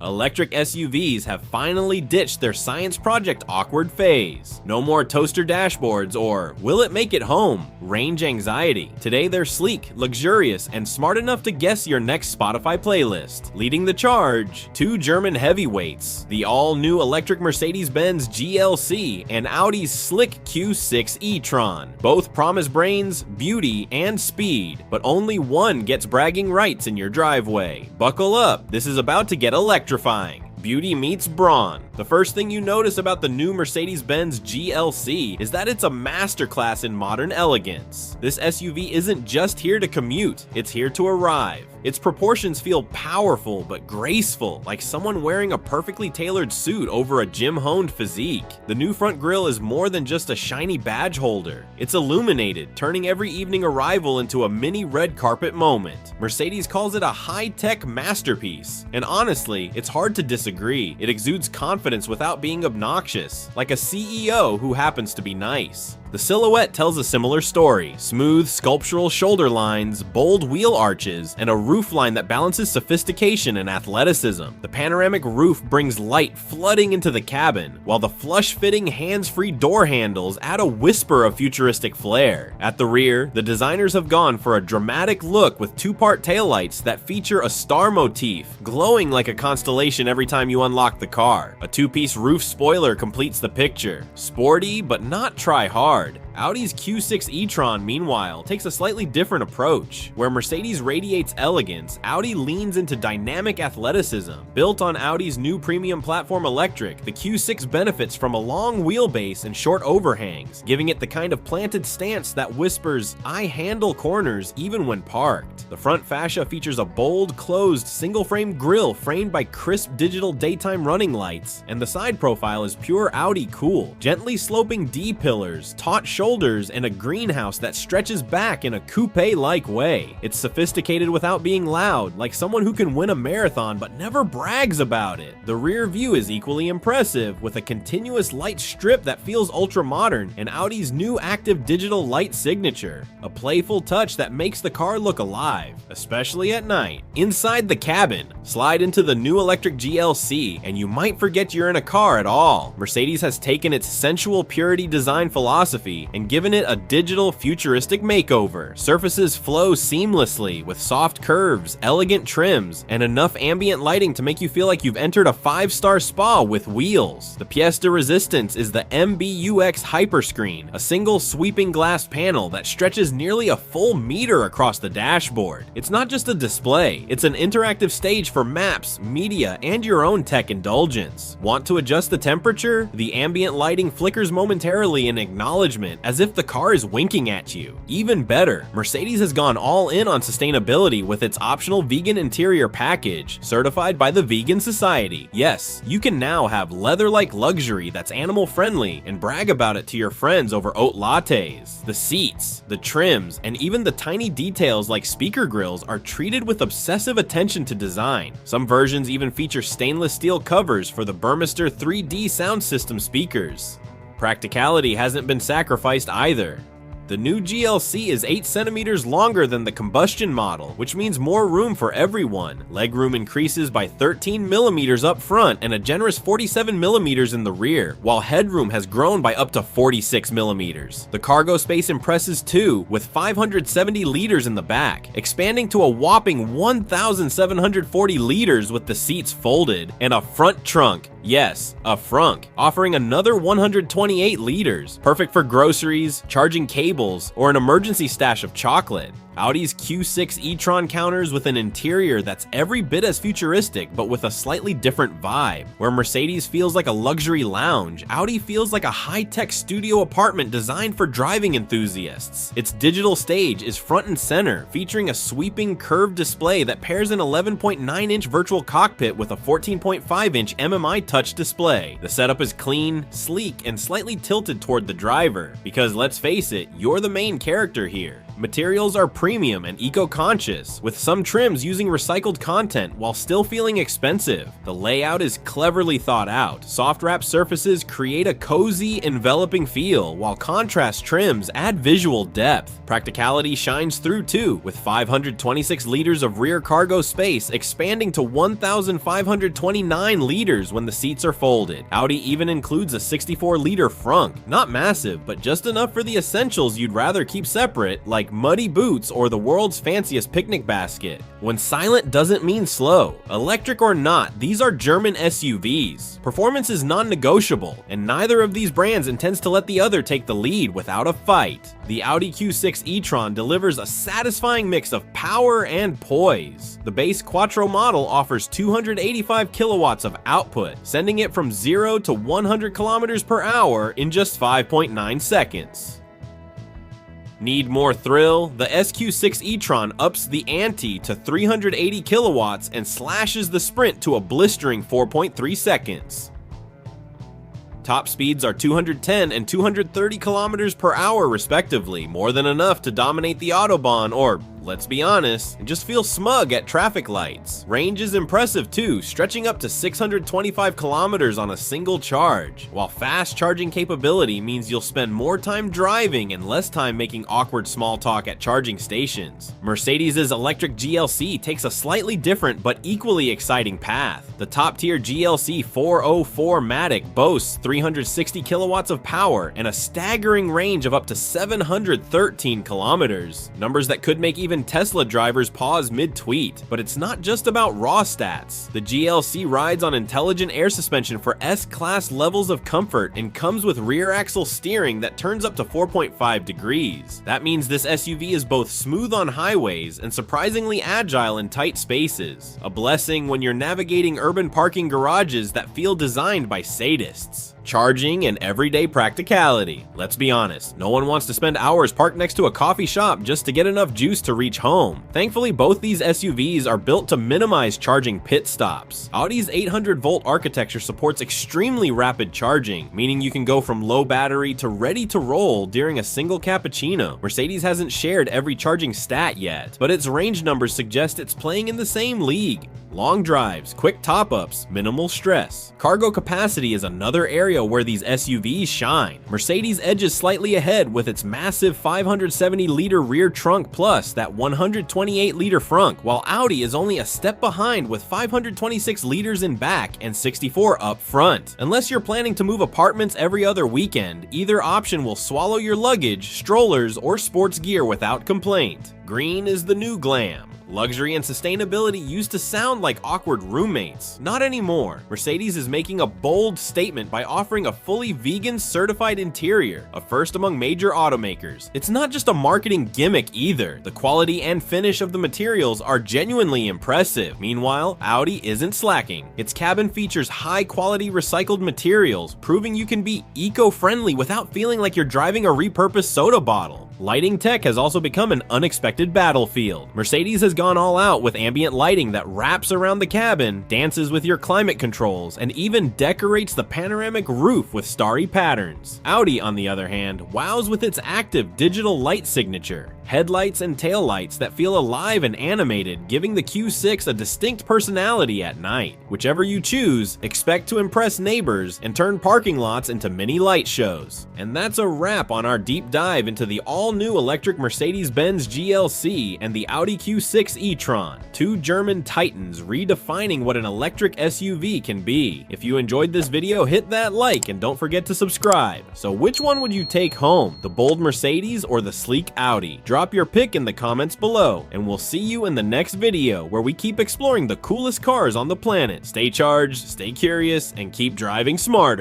Electric SUVs have finally ditched their science project awkward phase. No more toaster dashboards or will it make it home range anxiety. Today they're sleek, luxurious, and smart enough to guess your next Spotify playlist. Leading the charge, two German heavyweights, the all-new electric Mercedes-Benz GLC and Audi's slick Q6 e-tron. Both promise brains, beauty, and speed, but only one gets bragging rights in your driveway. Buckle up, this is about to get electrifying. Beauty meets brawn. The first thing you notice about the new Mercedes-Benz GLC is that it's a masterclass in modern elegance. This SUV isn't just here to commute, it's here to arrive. Its proportions feel powerful but graceful, like someone wearing a perfectly tailored suit over a gym-honed physique. The new front grille is more than just a shiny badge holder. It's illuminated, turning every evening arrival into a mini red carpet moment. Mercedes calls it a high-tech masterpiece, and honestly, it's hard to disagree. It exudes confidence without being obnoxious, like a CEO who happens to be nice. The silhouette tells a similar story. Smooth, sculptural shoulder lines, bold wheel arches, and a roofline that balances sophistication and athleticism. The panoramic roof brings light flooding into the cabin, while the flush-fitting hands-free door handles add a whisper of futuristic flair. At the rear, the designers have gone for a dramatic look with two-part taillights that feature a star motif, glowing like a constellation every time you unlock the car. A two-piece roof spoiler completes the picture. Sporty, but not try-hard. Audi's Q6 e-tron, meanwhile, takes a slightly different approach. Where Mercedes radiates elegance, Audi leans into dynamic athleticism. Built on Audi's new premium platform electric, the Q6 benefits from a long wheelbase and short overhangs, giving it the kind of planted stance that whispers, "I handle corners even when parked." The front fascia features a bold, closed, single-frame grille framed by crisp digital daytime running lights, and the side profile is pure Audi cool. Gently sloping D-pillars, taut shoulders, and a greenhouse that stretches back in a coupe-like way. It's sophisticated without being loud, like someone who can win a marathon but never brags about it. The rear view is equally impressive, with a continuous light strip that feels ultra-modern and Audi's new active digital light signature, a playful touch that makes the car look alive, especially at night. Inside the cabin, slide into the new electric GLC and you might forget you're in a car at all. Mercedes has taken its sensual purity design philosophy and given it a digital futuristic makeover. Surfaces flow seamlessly with soft curves, elegant trims, and enough ambient lighting to make you feel like you've entered a 5-star spa with wheels. The pièce de resistance is the MBUX Hyperscreen, a single sweeping glass panel that stretches nearly a full meter across the dashboard. It's not just a display, it's an interactive stage for maps, media, and your own tech indulgence. Want to adjust the temperature? The ambient lighting flickers momentarily in acknowledgement, as if the car is winking at you. Even better, Mercedes has gone all in on sustainability with its optional vegan interior package, certified by the Vegan Society. Yes, you can now have leather-like luxury that's animal-friendly and brag about it to your friends over oat lattes. The seats, the trims, and even the tiny details like speaker grills are treated with obsessive attention to design. Some versions even feature stainless steel covers for the Burmester 3D sound system speakers. Practicality hasn't been sacrificed either. The new GLC is 8 centimeters longer than the combustion model, which means more room for everyone. Legroom increases by 13 millimeters up front and a generous 47 millimeters in the rear, while headroom has grown by up to 46 millimeters. The cargo space impresses too, with 570 liters in the back, expanding to a whopping 1,740 liters with the seats folded, and a front trunk. Yes, a frunk, offering another 128 liters, perfect for groceries, charging cables, or an emergency stash of chocolate. Audi's Q6 e-tron counters with an interior that's every bit as futuristic, but with a slightly different vibe. Where Mercedes feels like a luxury lounge, Audi feels like a high-tech studio apartment designed for driving enthusiasts. Its digital stage is front and center, featuring a sweeping curved display that pairs an 11.9-inch virtual cockpit with a 14.5-inch MMI touch display. The setup is clean, sleek, and slightly tilted toward the driver, because let's face it, you're the main character here. Materials are premium and eco-conscious, with some trims using recycled content while still feeling expensive. The layout is cleverly thought out. Soft wrap surfaces create a cozy, enveloping feel, while contrast trims add visual depth. Practicality shines through too, with 526 liters of rear cargo space expanding to 1,529 liters when the seats are folded. Audi even includes a 64-liter frunk. Not massive, but just enough for the essentials you'd rather keep separate, like muddy boots or the world's fanciest picnic basket. When silent doesn't mean slow. Electric or not, these are German SUVs. Performance is non-negotiable, and neither of these brands intends to let the other take the lead without a fight. The Audi Q6 e-tron delivers a satisfying mix of power and poise. The base Quattro model offers 285 kilowatts of output, sending it from 0 to 100 kilometers per hour in just 5.9 seconds. Need more thrill? The SQ6 e-tron ups the ante to 380 kilowatts and slashes the sprint to a blistering 4.3 seconds. Top speeds are 210 and 230 kilometers per hour respectively, more than enough to dominate the Autobahn or, let's be honest, just feel smug at traffic lights. Range is impressive too, stretching up to 625 kilometers on a single charge, while fast charging capability means you'll spend more time driving and less time making awkward small talk at charging stations. Mercedes' electric GLC takes a slightly different but equally exciting path. The top-tier GLC 404 Matic boasts 360 kilowatts of power and a staggering range of up to 713 kilometers, numbers that could make even Tesla drivers pause mid-tweet. But it's not just about raw stats. The GLC rides on intelligent air suspension for S-Class levels of comfort and comes with rear axle steering that turns up to 4.5 degrees. That means this SUV is both smooth on highways and surprisingly agile in tight spaces. A blessing when you're navigating urban parking garages that feel designed by sadists. Charging and everyday practicality. Let's be honest, no one wants to spend hours parked next to a coffee shop just to get enough juice to reach home. Thankfully, both these SUVs are built to minimize charging pit stops. Audi's 800-volt architecture supports extremely rapid charging, meaning you can go from low battery to ready to roll during a single cappuccino. Mercedes hasn't shared every charging stat yet, but its range numbers suggest it's playing in the same league. Long drives, quick top-ups, minimal stress. Cargo capacity is another area where these SUVs shine. Mercedes edges slightly ahead with its massive 570-liter rear trunk plus that 128-liter frunk, while Audi is only a step behind with 526 liters in back and 64 up front. Unless you're planning to move apartments every other weekend, either option will swallow your luggage, strollers, or sports gear without complaint. Green is the new glam. Luxury and sustainability used to sound like awkward roommates. Not anymore. Mercedes is making a bold statement by offering a fully vegan certified interior, a first among major automakers. It's not just a marketing gimmick either. The quality and finish of the materials are genuinely impressive. Meanwhile, Audi isn't slacking. Its cabin features high quality recycled materials, proving you can be eco-friendly without feeling like you're driving a repurposed soda bottle. Lighting tech has also become an unexpected battlefield. Mercedes has gone all out with ambient lighting that wraps around the cabin, dances with your climate controls, and even decorates the panoramic roof with starry patterns. Audi, on the other hand, wows with its active digital light signature. Headlights and taillights that feel alive and animated, giving the Q6 a distinct personality at night. Whichever you choose, expect to impress neighbors and turn parking lots into mini light shows. And that's a wrap on our deep dive into the all-new electric Mercedes-Benz GLC and the Audi Q6 e-tron, two German titans redefining what an electric SUV can be. If you enjoyed this video, hit that like and don't forget to subscribe. So which one would you take home, the bold Mercedes or the sleek Audi? Drop your pick in the comments below, and we'll see you in the next video where we keep exploring the coolest cars on the planet. Stay charged, stay curious, and keep driving smarter.